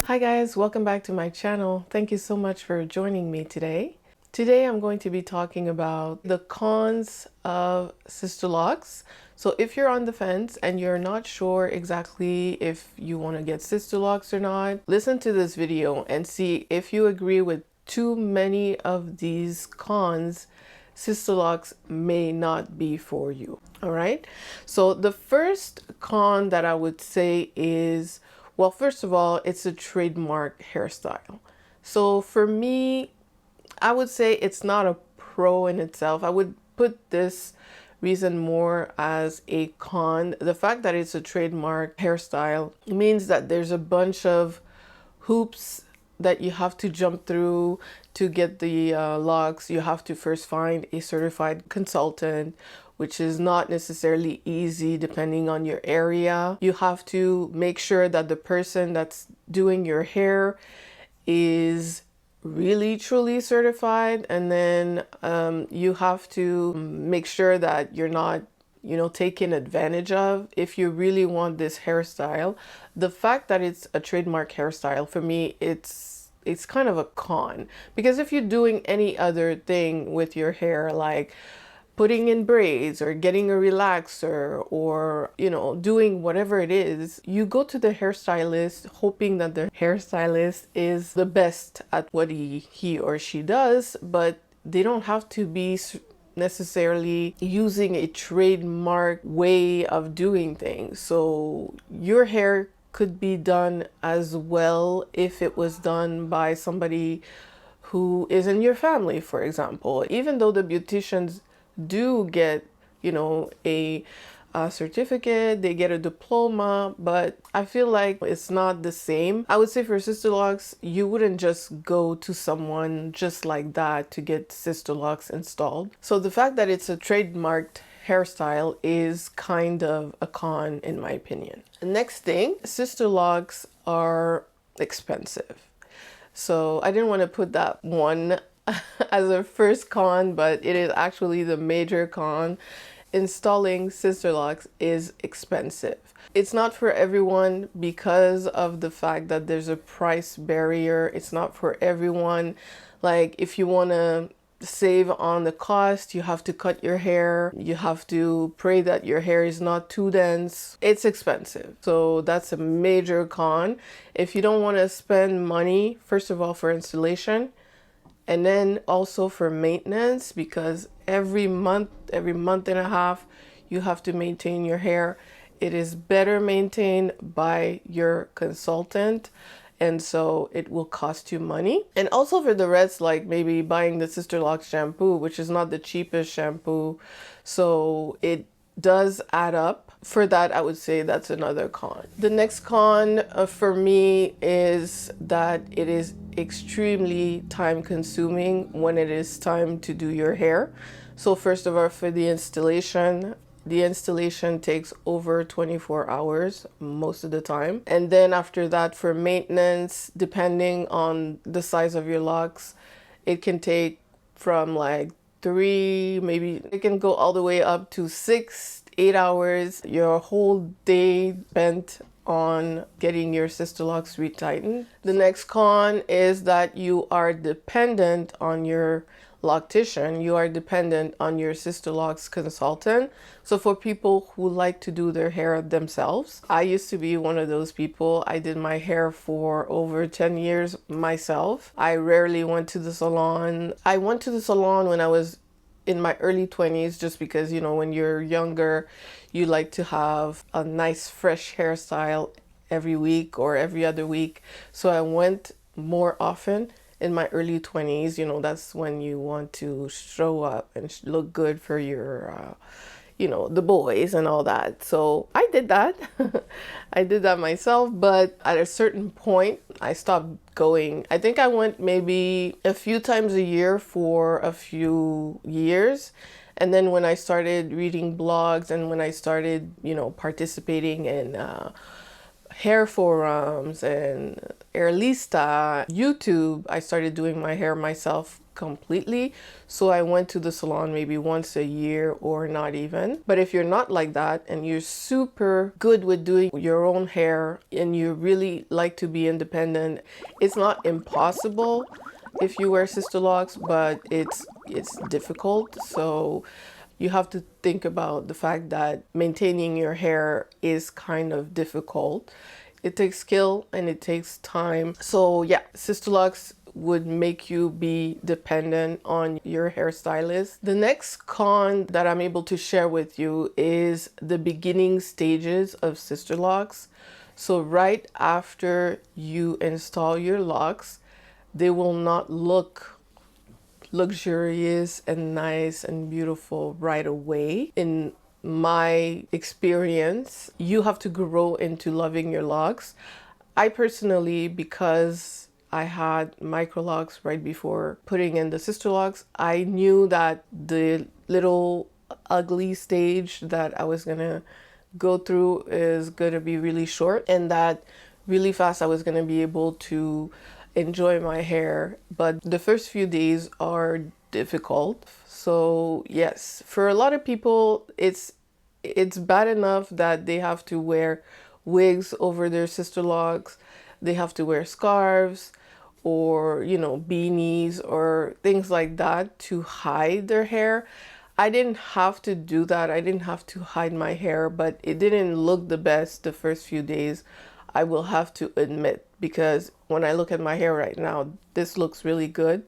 Hi guys, welcome back to my channel. Thank you so much for joining me today. Today I'm going to be talking about the cons of Sisterlocks. So if you're on the fence and you're not sure exactly if you want to get Sisterlocks or not, listen to this video and see if you agree with too many of these cons. Sisterlocks may not be for you. All right. So the first con that I would say is, well, first of all, it's a trademark hairstyle. So for me, I would say it's not a pro in itself. I would put this reason more as a con. The fact that it's a trademark hairstyle means that there's a bunch of hoops that you have to jump through to get the locks. You have to first find a certified consultant, which is not necessarily easy depending on your area. You have to make sure that the person that's doing your hair is really truly certified, and then you have to make sure that you're not taken advantage of if you really want this hairstyle. The fact that it's a trademark hairstyle, for me, it's kind of a con, because if you're doing any other thing with your hair, like putting in braids or getting a relaxer or doing whatever it is, you go to the hairstylist hoping that the hairstylist is the best at what he or she does, but they don't have to be necessarily using a trademark way of doing things. So your hair could be done as well if it was done by somebody who is in your family, for example. Even though the beauticians do get a certificate, they get a diploma, but I feel like it's not the same. I would say for Sisterlocks, you wouldn't just go to someone just like that to get Sisterlocks installed. So the fact that it's a trademarked hairstyle is kind of a con in my opinion. The next thing, Sisterlocks are expensive. So I didn't want to put that one as a first con, but it is actually the major con. Installing Sisterlocks is expensive. It's not for everyone because of the fact that there's a price barrier. It's not for everyone. Like, if you want to save on the cost, you have to cut your hair. You have to pray that your hair is not too dense. It's expensive. So that's a major con. If you don't want to spend money, first of all, for installation, and then also for maintenance, because every month and a half, you have to maintain your hair. It is better maintained by your consultant, and so it will cost you money. And also for the rest, like maybe buying the Sisterlocks shampoo, which is not the cheapest shampoo, so it does add up. For that, I would say that's another con. The next con for me is that it is extremely time consuming when it is time to do your hair. So first of all, for the installation takes over 24 hours most of the time. And then after that, for maintenance, depending on the size of your locks, it can take from like 3, maybe it can go all the way up to 6, 8 hours. Your whole day spent on getting your Sisterlocks retightened. The next con is that you are dependent on your loctician. You are dependent on your Sisterlocks consultant. So for people who like to do their hair themselves, I used to be one of those people. I did my hair for over 10 years myself. I rarely went to the salon. I went to the salon when I was in my early 20s, just because, when you're younger, you like to have a nice fresh hairstyle every week or every other week. So I went more often in my early 20s. That's when you want to show up and look good for your the boys and all that. So I did that. I did that myself, but at a certain point, I stopped going. I think I went maybe a few times a year for a few years. And then when I started reading blogs and when I started, participating in hair forums and Airlista, YouTube, I started doing my hair myself completely. So I went to the salon maybe once a year or not even. But if you're not like that and you're super good with doing your own hair and you really like to be independent, it's not impossible if you wear Sisterlocks, but it's difficult. So you have to think about the fact that maintaining your hair is kind of difficult. It takes skill and it takes time. So yeah, Sisterlocks would make you be dependent on your hairstylist. The next con that I'm able to share with you is the beginning stages of Sisterlocks. So right after you install your locks, they will not look luxurious and nice and beautiful right away. In my experience, you have to grow into loving your locks. I personally, because I had microlocs right before putting in the Sisterlocks, I knew that the little ugly stage that I was gonna go through is gonna be really short, and that really fast I was gonna be able to enjoy my hair. But the first few days are difficult. So yes, for a lot of people it's bad enough that they have to wear wigs over their Sisterlocks, they have to wear scarves or, you know, beanies or things like that to hide their hair. I didn't have to do that. I didn't have to hide my hair, but it didn't look the best the first few days, I will have to admit, because when I look at my hair right now, this looks really good.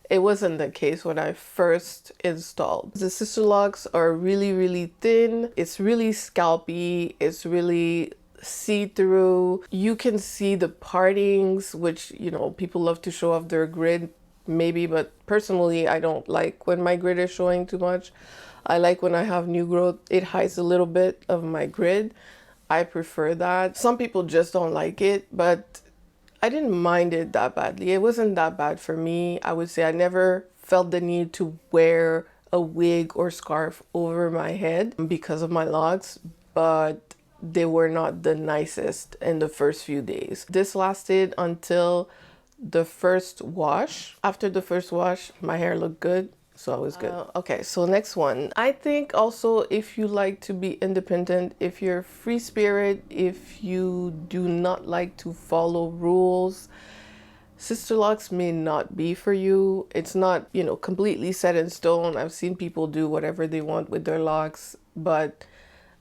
It wasn't the case when I first installed. The Sisterlocks are really, really thin. It's really scalpy. It's really see-through. You can see the partings, which, you know, people love to show off their grid maybe, but personally I don't like when my grid is showing too much. I like when I have new growth, it hides a little bit of my grid. I prefer that. Some people just don't like it, but I didn't mind it that badly. It wasn't that bad for me. I would say I never felt the need to wear a wig or scarf over my head because of my locks, but they were not the nicest in the first few days. This lasted until the first wash. After the first wash, my hair looked good, so I was good. Okay, so next one. I think also if you like to be independent, if you're free spirit, if you do not like to follow rules, Sisterlocks may not be for you. It's not, you know, completely set in stone. I've seen people do whatever they want with their locks, but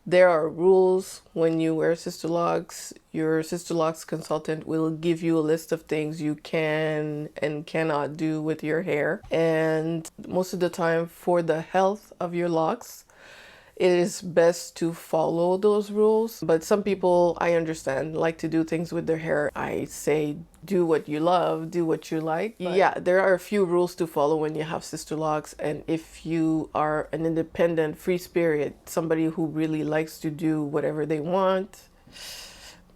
there are rules when you wear Sisterlocks. Your Sisterlocks consultant will give you a list of things you can and cannot do with your hair. And most of the time, for the health of your locks, it is best to follow those rules. But some people, I understand, like to do things with their hair. I say, do what you love, do what you like. But yeah, there are a few rules to follow when you have Sisterlocks. And if you are an independent, free spirit, somebody who really likes to do whatever they want,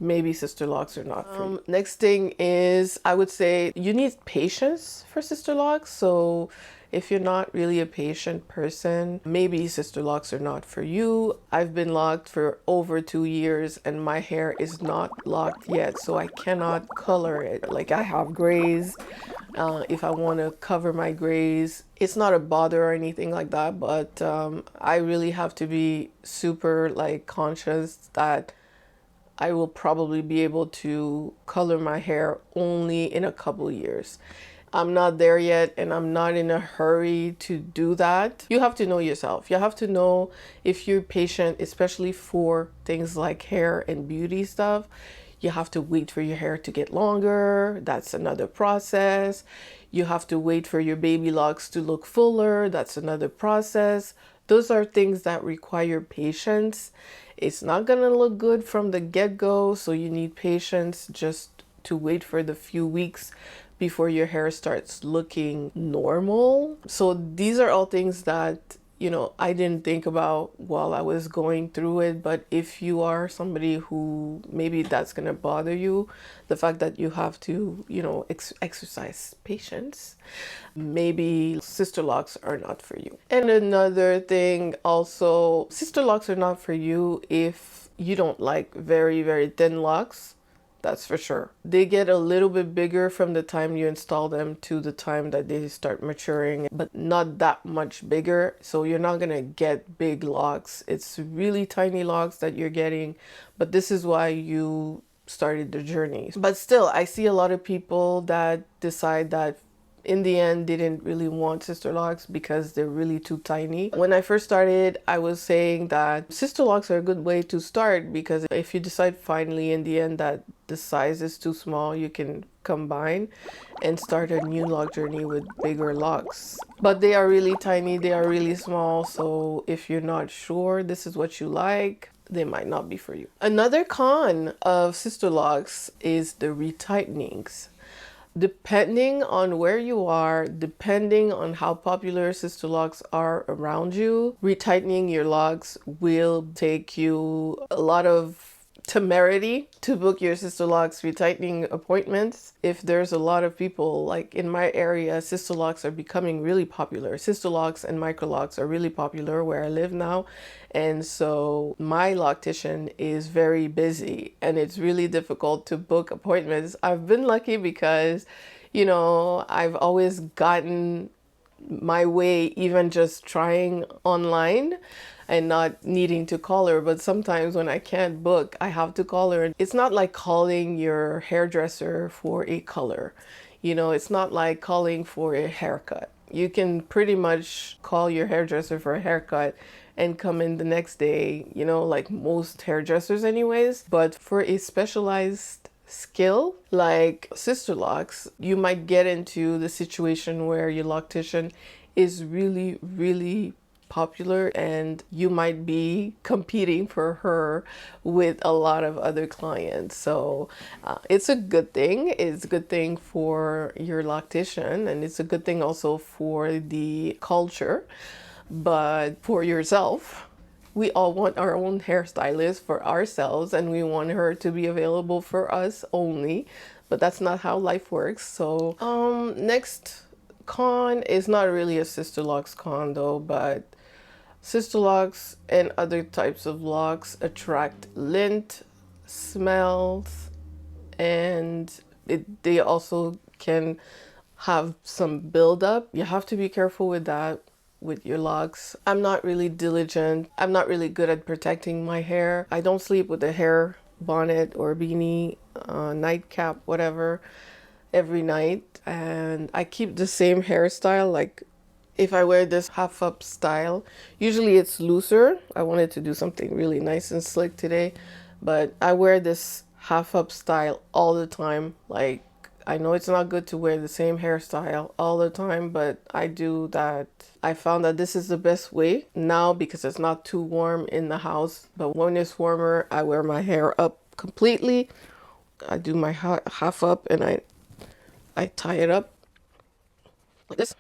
maybe Sisterlocks are not for you. Next thing is, I would say you need patience for Sisterlocks. So if you're not really a patient person, maybe Sisterlocks are not for you. I've been locked for over 2 years and my hair is not locked yet, so I cannot color it. Like, I have grays. If I want to cover my grays, it's not a bother or anything like that, but I really have to be super like conscious that I will probably be able to color my hair only in a couple years. I'm not there yet, and I'm not in a hurry to do that. You have to know yourself. You have to know if you're patient, especially for things like hair and beauty stuff. You have to wait for your hair to get longer. That's another process. You have to wait for your baby locks to look fuller. That's another process. Those are things that require patience. It's not gonna look good from the get-go, so you need patience just to wait for the few weeks before your hair starts looking normal. So these are all things that, you know, I didn't think about while I was going through it. But if you are somebody who maybe that's gonna bother you, the fact that you have to, you know, exercise patience, maybe Sisterlocks are not for you. And another thing also, Sisterlocks are not for you if you don't like very, very thin locks. That's for sure. They get a little bit bigger from the time you install them to the time that they start maturing, but not that much bigger. So you're not gonna get big locks. It's really tiny locks that you're getting, but this is why you started the journey. But still, I see a lot of people that decide that in the end they didn't really want Sisterlocks because they're really too tiny. When I first started, I was saying that Sisterlocks are a good way to start, because if you decide finally in the end that the size is too small, you can combine and start a new lock journey with bigger locks. But they are really tiny, they are really small, so if you're not sure this is what you like, they might not be for you. Another con of Sisterlocks is the retightenings. Depending on where you are, depending on how popular Sisterlocks are around you, retightening your locks will take you a lot of temerity to book your Sisterlocks retightening appointments. If there's a lot of people, like in my area, Sisterlocks are becoming really popular. Sisterlocks and microlocs are really popular where I live now. And so my loctician is very busy and it's really difficult to book appointments. I've been lucky because, you know, I've always gotten my way, even just trying online and not needing to call her. But sometimes when I can't book, I have to call her. It's not like calling your hairdresser for a color. You know, it's not like calling for a haircut. You can pretty much call your hairdresser for a haircut and come in the next day, you know, like most hairdressers anyways. But for a specialized skill like Sisterlocks, you might get into the situation where your loctician is really, really popular and you might be competing for her with a lot of other clients. So it's a good thing. It's a good thing for your loctician, and it's a good thing also for the culture. But for yourself, we all want our own hairstylist for ourselves, and we want her to be available for us only, but that's not how life works. So next con is not really a Sisterlocks con though, but Sisterlocks and other types of locks attract lint, smells, and they also can have some buildup. You have to be careful with that with your locks. I'm not really diligent. I'm not really good at protecting my hair. I don't sleep with a hair bonnet or beanie, nightcap, whatever, every night. And I keep the same hairstyle. Like if I wear this half up style, usually it's looser. I wanted to do something really nice and slick today, but I wear this half up style all the time. Like, I know it's not good to wear the same hairstyle all the time, but I do that. I found that this is the best way now because it's not too warm in the house. But when it's warmer, I wear my hair up completely. I do my half up and I tie it up like this.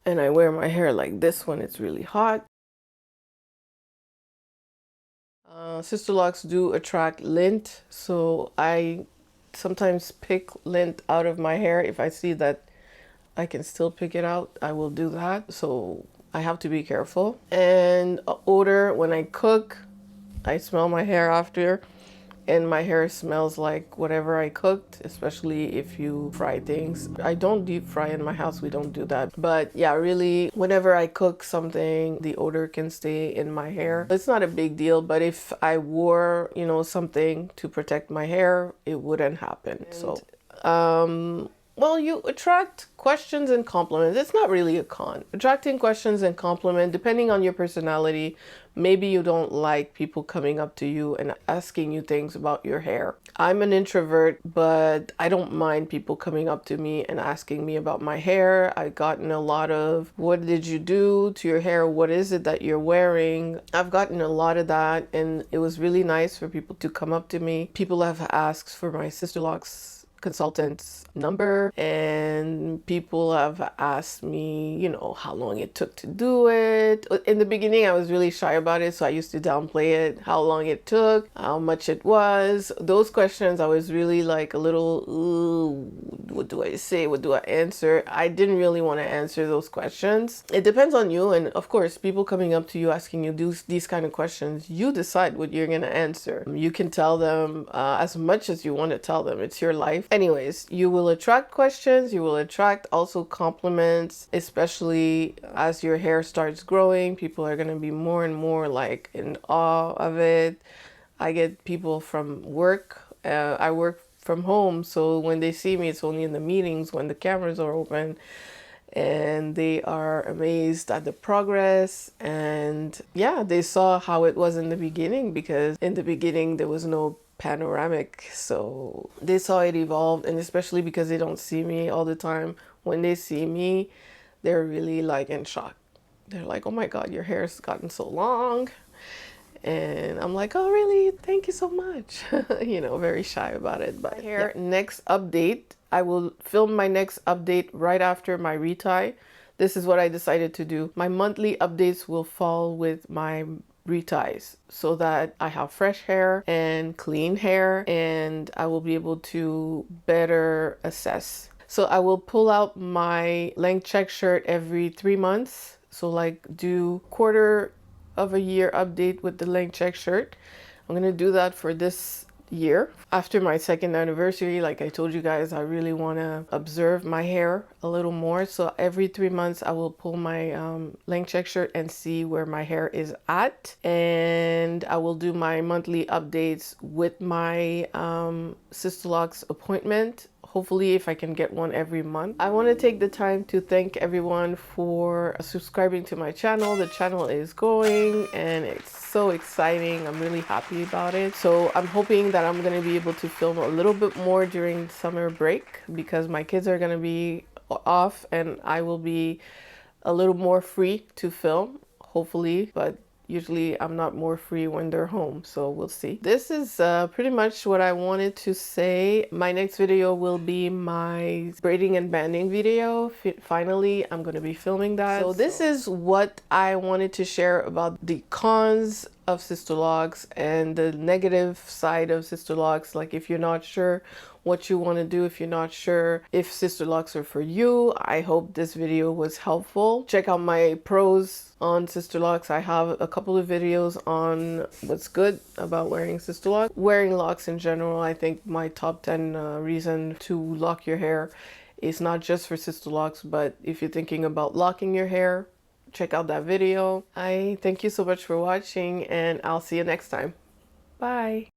And I wear my hair like this when it's really hot. Sisterlocks do attract lint, so I sometimes pick lint out of my hair. If I see that I can still pick it out, I will do that. So I have to be careful. And odor, when I cook, I smell my hair after, and my hair smells like whatever I cooked, especially if you fry things. I don't deep fry in my house, we don't do that. But yeah, really, whenever I cook something, the odor can stay in my hair. It's not a big deal, but if I wore, you know, something to protect my hair, it wouldn't happen. So, well, you attract questions and compliments. It's not really a con. Attracting questions and compliments, depending on your personality, maybe you don't like people coming up to you and asking you things about your hair. I'm an introvert, but I don't mind people coming up to me and asking me about my hair. I've gotten a lot of, what did you do to your hair? What is it that you're wearing? I've gotten a lot of that, and it was really nice for people to come up to me. People have asked for my Sisterlocks consultant's number, and people have asked me, you know, how long it took to do it. In the beginning, I was really shy about it, so I used to downplay it, how long it took, how much it was. Those questions, I was really like a little, ooh, what do I say? What do I answer? I didn't really want to answer those questions. It depends on you, and of course, people coming up to you asking you these kind of questions, you decide what you're gonna answer. You can tell them as much as you want to tell them. It's your life. Anyways, you will attract questions, you will attract also compliments, especially as your hair starts growing. People are going to be more and more like in awe of it. I get people from work. I work from home, so when they see me, it's only in the meetings when the cameras are open, and they are amazed at the progress. And yeah, they saw how it was in the beginning, because in the beginning there was no panoramic, so they saw it evolve. And especially because they don't see me all the time, when they see me, they're really like in shock. They're like, oh my god, your hair's gotten so long. And I'm like, oh really, thank you so much. You know, very shy about it. But here, yeah. Next update, I will film my next update right after my retie. This is what I decided to do. My monthly updates will fall with my reties, so that I have fresh hair and clean hair, and I will be able to better assess. So I will pull out my length check shirt every 3 months. So like do quarter of a year update with the length check shirt. I'm gonna do that for this year. After my 2nd anniversary, like I told you guys, I really want to observe my hair a little more. So every 3 months I will pull my length check shirt and see where my hair is at, and I will do my monthly updates with my Sisterlocks appointment. Hopefully, if I can get one every month. I want to take the time to thank everyone for subscribing to my channel. The channel is growing and it's so exciting. I'm really happy about it. So I'm hoping that I'm going to be able to film a little bit more during summer break, because my kids are going to be off and I will be a little more free to film, hopefully. But usually I'm not more free when they're home, so we'll see. This is pretty much what I wanted to say. My next video will be my braiding and banding video. Finally, I'm going to be filming that. So this is what I wanted to share about the cons of Sisterlocks and the negative side of Sisterlocks. Like, if you're not sure what you want to do, if you're not sure if Sisterlocks are for you, I hope this video was helpful. Check out my pros on Sisterlocks. I have a couple of videos on what's good about wearing Sisterlocks. Wearing locks in general, I think my top 10 reason to lock your hair is not just for Sisterlocks, but if you're thinking about locking your hair, check out that video. I thank you so much for watching, and I'll see you next time. Bye.